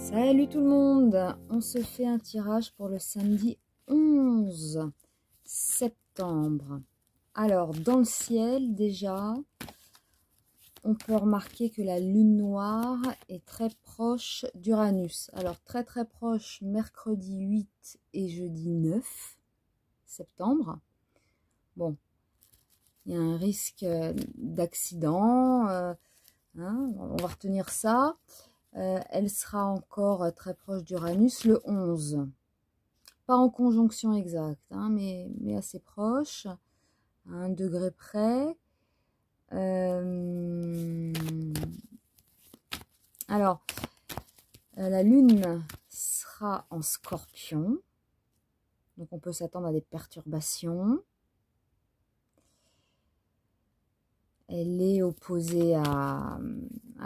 Salut tout le monde, on se fait un tirage pour le samedi 11 septembre. Alors dans le ciel déjà, on peut remarquer que la lune noire est très proche d'Uranus. Alors très proche mercredi 8 et jeudi 9 septembre. Bon, il y a un risque d'accident, on va retenir ça. Elle sera encore très proche d'Uranus le 11. Pas en conjonction exacte, mais assez proche, à 1 degré près. Alors, la lune sera en Scorpion. Donc, on peut s'attendre à des perturbations. Elle est opposée à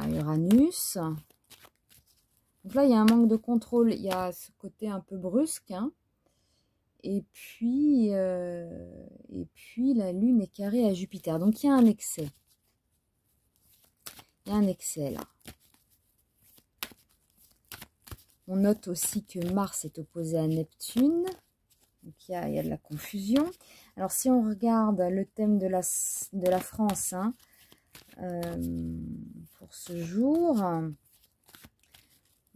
Uranus. Donc là, il y a un manque de contrôle. Il y a ce côté un peu brusque. Et puis la Lune est carrée à Jupiter. Donc, il y a un excès. Il y a un excès là. On note aussi que Mars est opposé à Neptune. Donc, il y a de la confusion. Alors, si on regarde le thème de la France pour ce jour,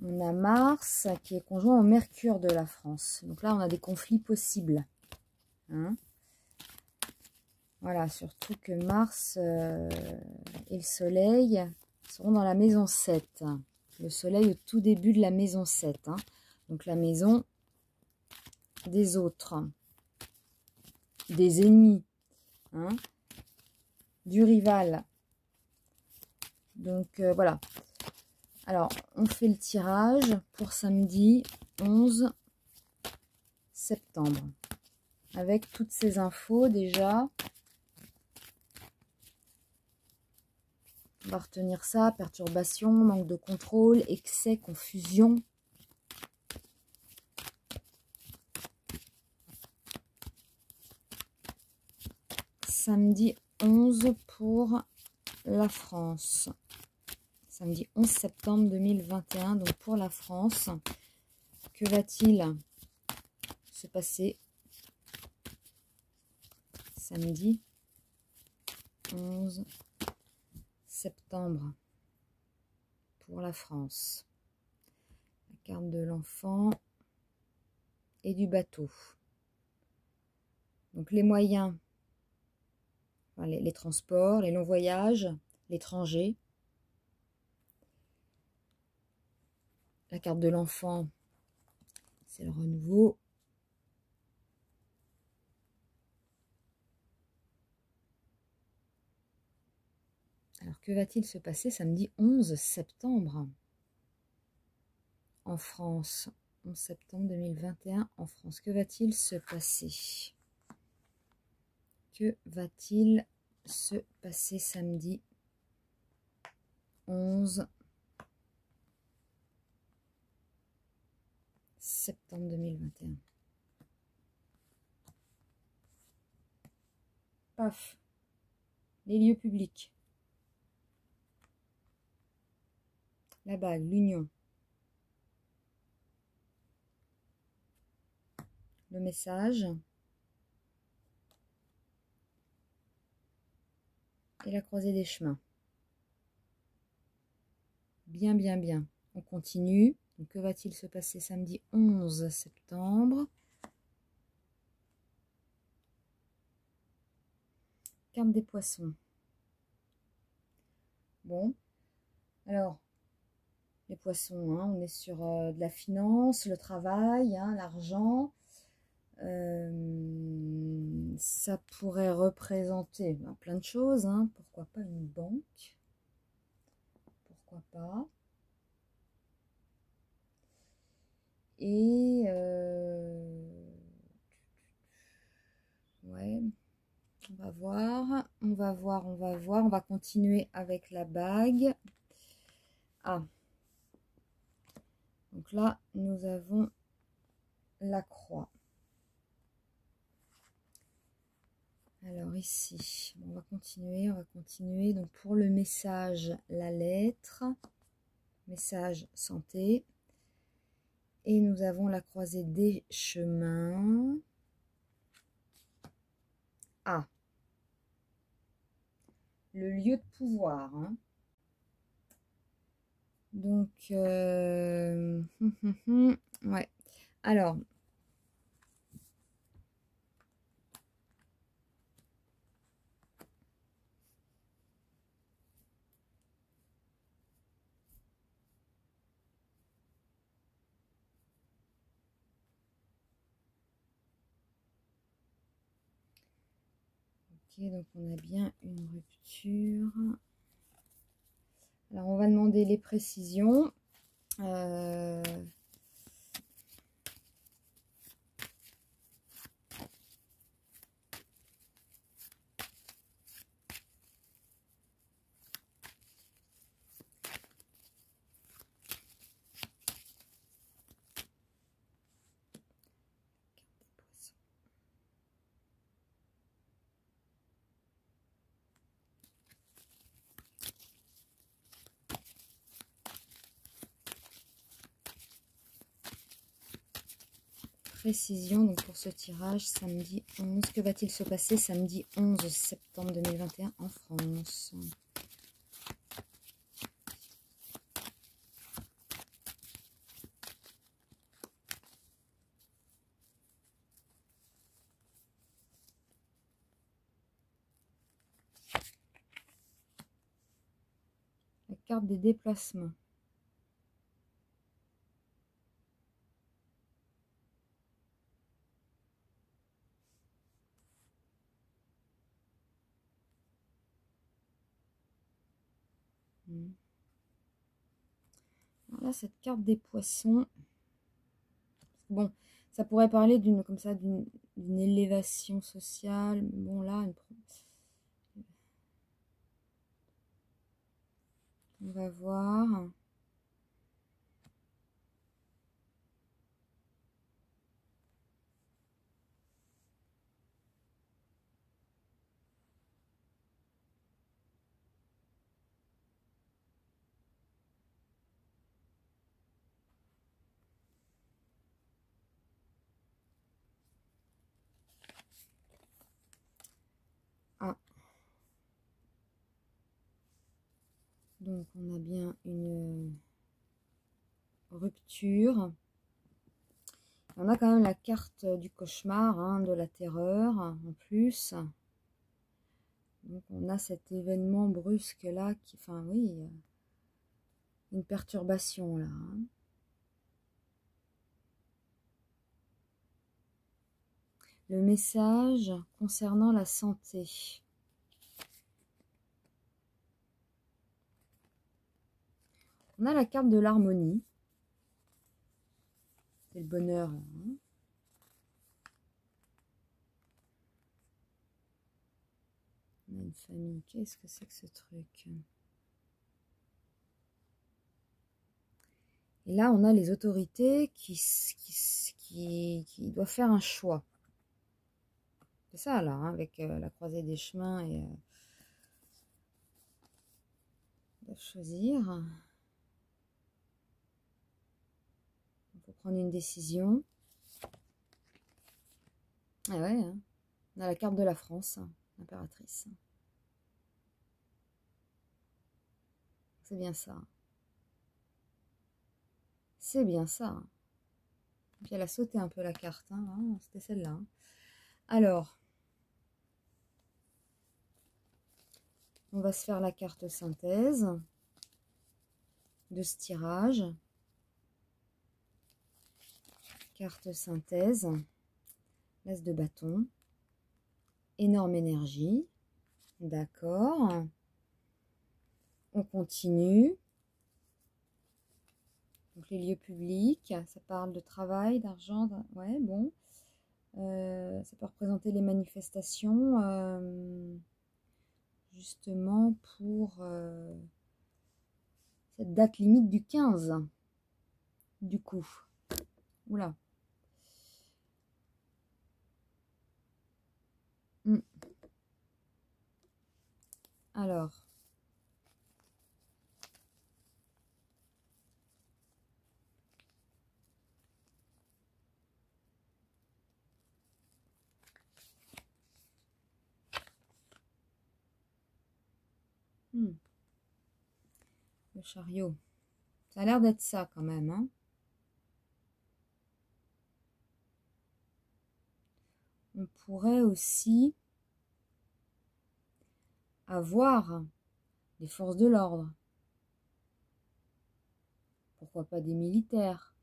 on a Mars qui est conjoint au Mercure de la France. Donc là, on a des conflits possibles. Voilà, surtout que Mars et le Soleil seront dans la maison 7. Le Soleil au tout début de la maison 7. Donc la maison des autres, des ennemis, du rival. Donc voilà. Alors, on fait le tirage pour samedi 11 septembre. Avec toutes ces infos déjà. On va retenir ça, perturbation, manque de contrôle, excès, confusion. Samedi 11 pour la France. Samedi 11 septembre 2021, donc pour la France. Que va-t-il se passer samedi 11 septembre pour la France? La carte de l'enfant et du bateau. Donc les moyens, les transports, les longs voyages, l'étranger. La carte de l'enfant, c'est le renouveau. Alors, que va-t-il se passer samedi 11 septembre en France? 11 septembre 2021 en France. Que va-t-il se passer? Que va-t-il se passer samedi 11 septembre 2021? Paf. Les lieux publics. La bague, l'union. Le message. Et la croisée des chemins. Bien, bien, bien. On continue. Donc, que va-t-il se passer samedi 11 septembre? Carte des poissons. Bon. Alors, les poissons, on est sur de la finance, le travail, l'argent. Ça pourrait représenter plein de choses. Pourquoi pas une banque? Pourquoi pas? Et ouais, on va voir, on va continuer avec la bague. Donc là, nous avons la croix. Alors ici, on va continuer. Donc pour le message, la lettre, message santé, Et nous avons la croisée des chemins. Ah, le lieu de pouvoir. Hein. Donc, ouais. Alors, ok, donc on a bien une rupture. Alors, on va demander les précisions. Précision donc pour ce tirage samedi 11. Que va-t-il se passer samedi 11 septembre 2021 en France? La carte des déplacements. Là, cette carte des poissons. Bon, ça pourrait parler d'une comme ça d'une élévation sociale. Bon, là, on va voir. Ah. Donc, on a bien une rupture. On a quand même la carte du cauchemar, hein, de la terreur en plus. Donc on a cet événement brusque là, qui, enfin oui, une perturbation là. Hein. Le message concernant la santé. On a la carte de l'harmonie. C'est le bonheur là. Hein. On a une famille. Qu'est-ce que c'est que ce truc? Et là, on a les autorités qui doivent faire un choix. C'est ça là, hein, avec la croisée des chemins et doivent choisir. Il faut prendre une décision. Ah ouais, hein. On a la carte de la France, hein, l'impératrice. C'est bien ça. C'est bien ça. Puis elle a sauté un peu la carte. Hein. C'était celle-là. Hein. Alors, on va se faire la carte synthèse de ce tirage. Carte synthèse. L'as de bâton. Énorme énergie. D'accord. On continue. Donc les lieux publics, ça parle de travail, d'argent. Ouais, bon. Ça peut représenter les manifestations. Justement pour cette date limite du 15. Du coup. Oula. Alors. Le chariot. Ça a l'air d'être ça quand même, hein. On pourrait aussi avoir des forces de l'ordre. Pourquoi pas des militaires,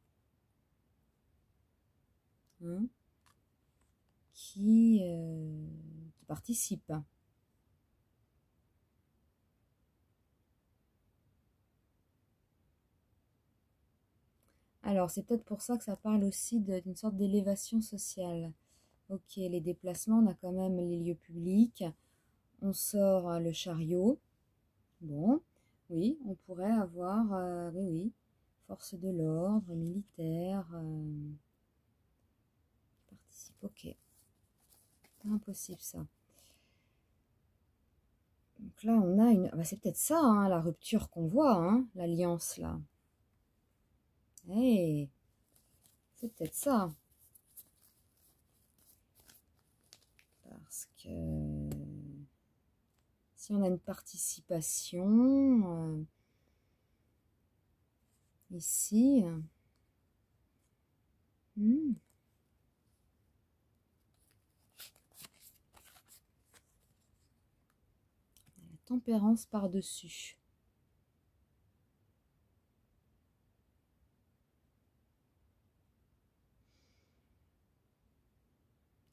hein, qui participent. Alors, c'est peut-être pour ça que ça parle aussi d'une sorte d'élévation sociale. Ok, les déplacements, on a quand même les lieux publics. On sort le chariot. Bon, oui, on pourrait avoir, oui, oui, force de l'ordre, militaire, participe. Ok, pas impossible ça. Donc là, on a une... Bah, c'est peut-être ça, hein, la rupture qu'on voit, hein, l'alliance là. Hey, c'est peut-être ça. Parce que si on a une participation ici, la tempérance par-dessus.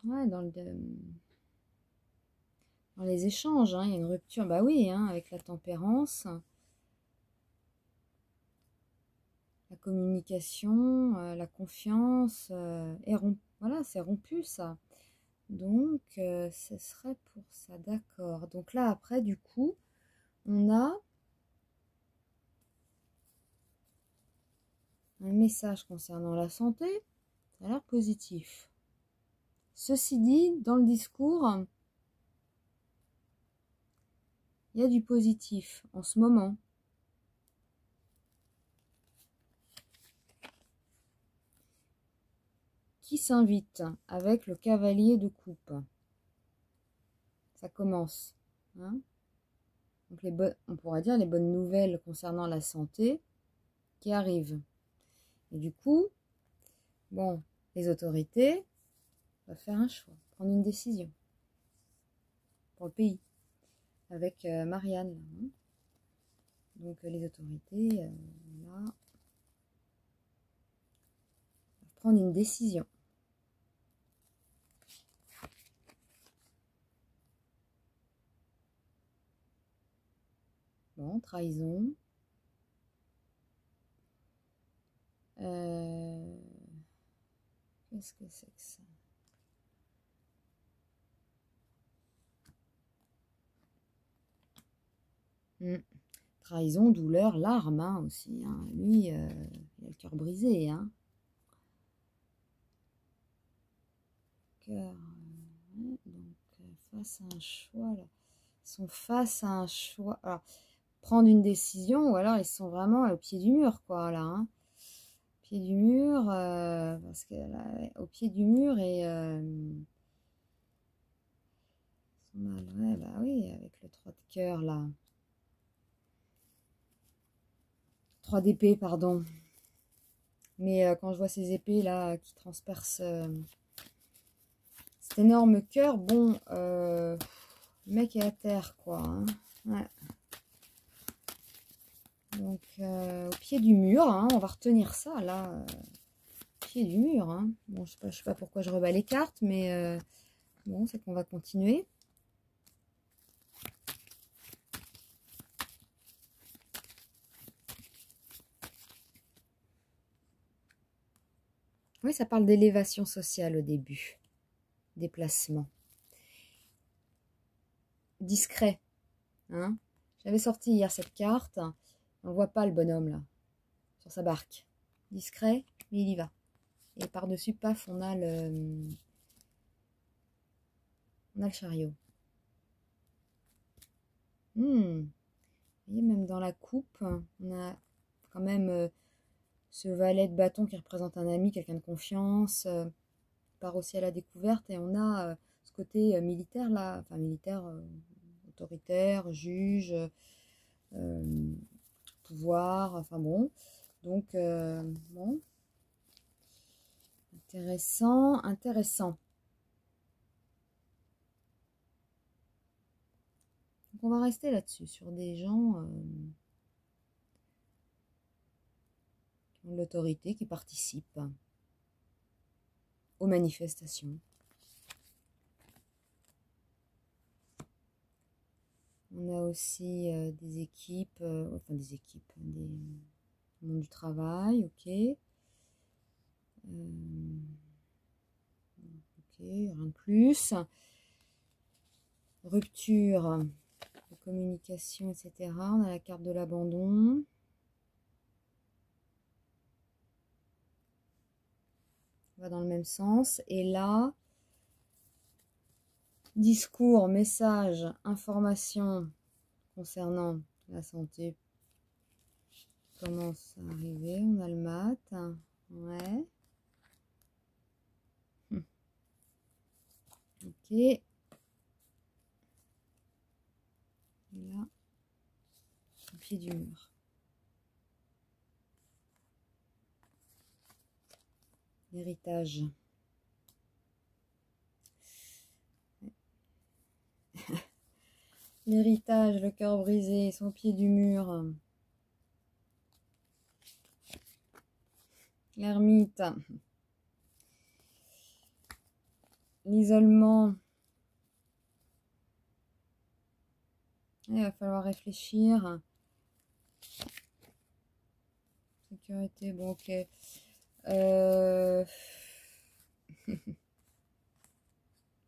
Ouais, dans les échanges, hein, il y a une rupture. Bah oui, hein, avec la tempérance. La communication, la confiance est rompue. Voilà, c'est rompu ça. Donc, ce serait pour ça, d'accord. Donc là, après, du coup, on a un message concernant la santé. Ça a l'air positif. Ceci dit, dans le discours, il y a du positif en ce moment. Qui s'invite avec le cavalier de coupe. Ça commence. Hein, donc on pourrait dire les bonnes nouvelles concernant la santé qui arrivent. Et du coup, bon, les autorités doivent faire un choix, prendre une décision pour le pays, avec Marianne. Hein. Donc les autorités, là, doivent prendre une décision. Bon, trahison. Qu'est-ce que c'est que ça? Trahison, douleur, larmes hein, aussi. Hein. Lui, il a le cœur brisé. Hein. Cœur. Donc, face à un choix. Là. Ils sont face à un choix. Alors, prendre une décision ou alors ils sont vraiment au pied du mur, quoi, là. Hein. Pied du mur, parce que là, au pied du mur et... ouais, bah oui, avec le 3 de cœur, là. 3 d'épée, pardon. Mais quand je vois ces épées là qui transpercent cet énorme cœur, bon, le mec est à terre quoi. Hein. Ouais. Donc au pied du mur, hein, on va retenir ça là, au pied du mur. Hein. Bon, je sais pas pourquoi je rebats les cartes, mais bon, c'est qu'on va continuer. Oui, ça parle d'élévation sociale au début. Déplacement. Discret. Hein. J'avais sorti hier cette carte. On ne voit pas le bonhomme là, sur sa barque. Discret, mais il y va. Et par-dessus, paf, on a le chariot. Vous voyez, même dans la coupe, on a quand même ce valet de bâton qui représente un ami, quelqu'un de confiance, part aussi à la découverte. Et on a ce côté militaire là, enfin militaire, autoritaire, juge, pouvoir, enfin bon. Donc, bon. Intéressant, intéressant. Donc, on va rester là-dessus, sur des gens qui ont de l'autorité, qui participent aux manifestations. On a aussi des équipes, enfin des équipes, des monde du travail, ok. Ok, rien de plus. Rupture de communication, etc. On a la carte de l'abandon. On va dans le même sens. Et là, discours, message, information concernant la santé commence à arriver. On a le mat. Ouais. Ok. Et là, au pied du mur. L'héritage. L'héritage, le cœur brisé, son pied du mur. L'ermite. L'isolement. Il va falloir réfléchir. Sécurité, bon ok.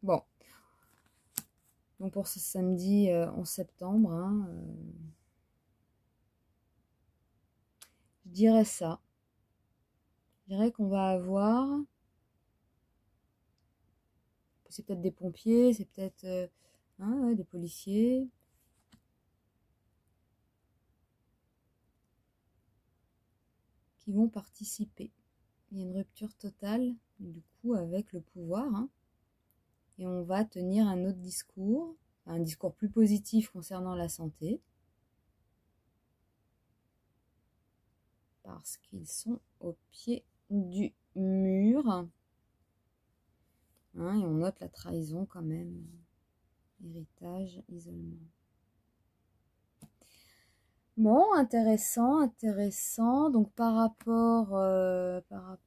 Bon. Donc pour ce samedi 11 septembre, hein, je dirais ça. Je dirais qu'on va avoir... C'est peut-être des pompiers, c'est peut-être ouais, des policiers. Qui vont participer. Il y a une rupture totale, du coup, avec le pouvoir. Hein. Et on va tenir un autre discours, un discours plus positif concernant la santé. Parce qu'ils sont au pied du mur. Hein, et on note la trahison quand même. Héritage, isolement. Bon, intéressant, intéressant. Donc par rapport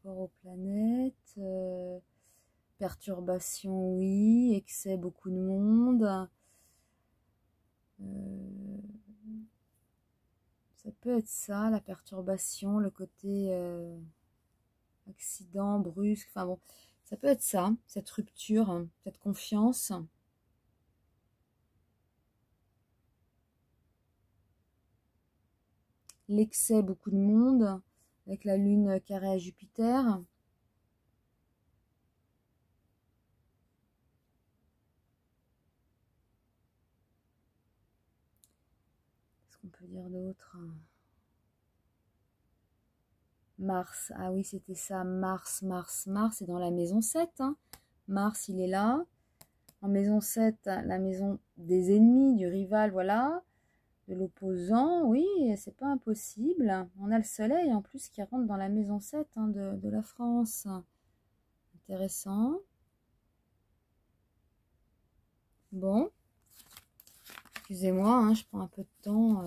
aux planètes, perturbation, oui, excès, beaucoup de monde. Ça peut être ça, la perturbation, le côté accident, brusque, enfin bon, ça peut être ça, cette rupture, cette confiance. L'excès, beaucoup de monde, avec la lune carrée à Jupiter. Qu'est-ce qu'on peut dire d'autre? Mars, ah oui, c'était ça, Mars, c'est dans la maison 7. Hein. Mars, il est là. En maison 7, la maison des ennemis, du rival, voilà. De l'opposant, oui, c'est pas impossible. On a le soleil en plus qui rentre dans la maison 7 hein, de la France. Intéressant. Bon. Excusez-moi, hein, je prends un peu de temps